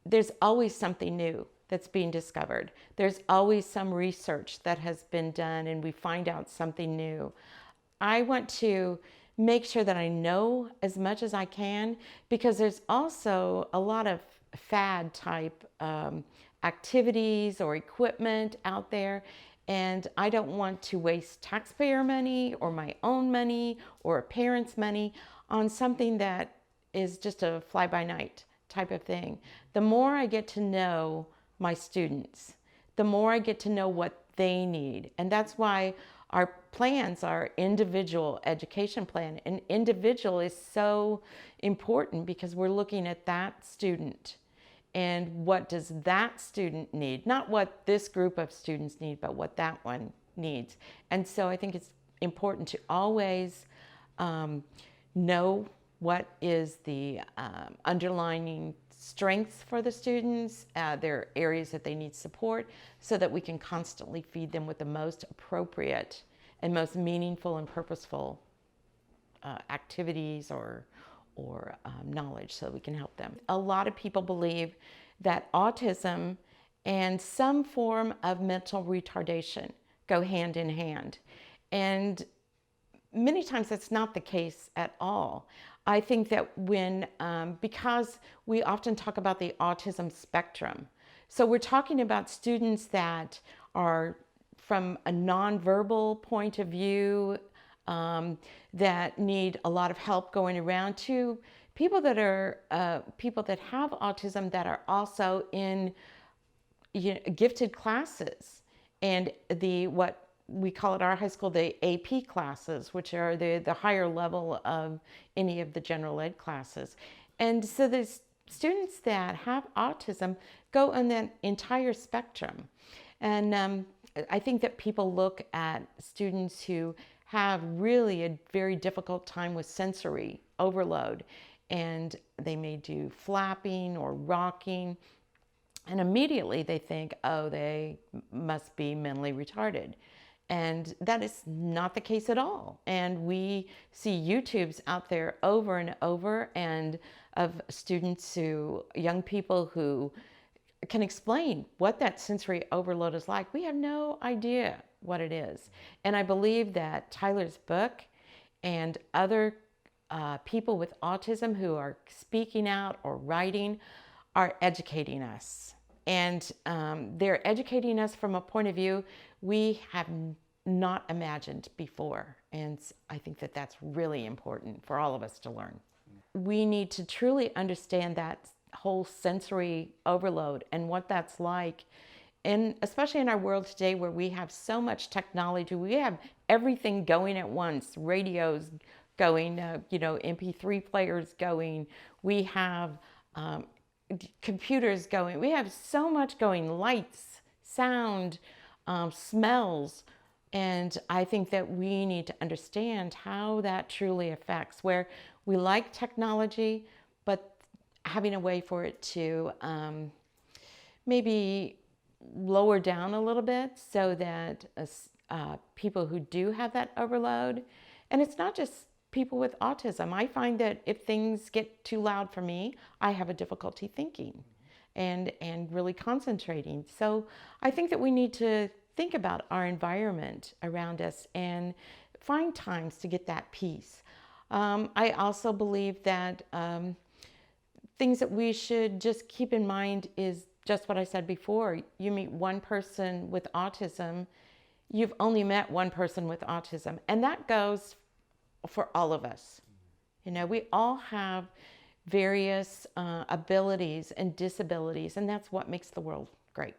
there's always something new that's being discovered. There's always some research that has been done and we find out something new. I want to make sure that I know as much as I can, because there's also a lot of fad type activities or equipment out there. And I don't want to waste taxpayer money or my own money or a parent's money on something that is just a fly-by-night type of thing. The more I get to know my students, the more I get to know what they need. And that's why our plans are individual education plan. And individual is so important because we're looking at that student and what does that student need, not what this group of students need, but what that one needs. And so I think it's important to always know what is the underlying strengths for the students, their areas that they need support, so that we can constantly feed them with the most appropriate and most meaningful and purposeful activities or knowledge, so we can help them. A lot of people believe that autism and some form of mental retardation go hand in hand. And many times that's not the case at all. I think that because we often talk about the autism spectrum, so we're talking about students that are from a nonverbal point of view, that need a lot of help going around, to people that are people that have autism that are also in gifted classes, and what we call at our high school the AP classes, which are the higher level of any of the general ed classes. And so there's students that have autism go on that entire spectrum. And I think that people look at students who have really a very difficult time with sensory overload, and they may do flapping or rocking, and immediately they think, oh, they must be mentally retarded. And that is not the case at all. And we see YouTubes out there over and over, and of students young people who can explain what that sensory overload is like. We have no idea what it is. And I believe that Tyler's book and other people with autism who are speaking out or writing are educating us. And they're educating us from a point of view we have not imagined before. And I think that that's really important for all of us to learn. We need to truly understand that whole sensory overload and what that's like. And especially in our world today where we have so much technology, we have everything going at once, radios going, MP3 players going, we have computers going, we have so much going, lights, sound, smells. And I think that we need to understand how that truly affects, where we like technology, but having a way for it to maybe lower down a little bit, so that people who do have that overload, and it's not just people with autism. I find that if things get too loud for me, I have a difficulty thinking and really concentrating. So I think that we need to think about our environment around us and find times to get that peace. I also believe that things that we should just keep in mind is just what I said before. You meet one person with autism, you've only met one person with autism, and that goes for all of us. We all have various abilities and disabilities, and that's what makes the world great.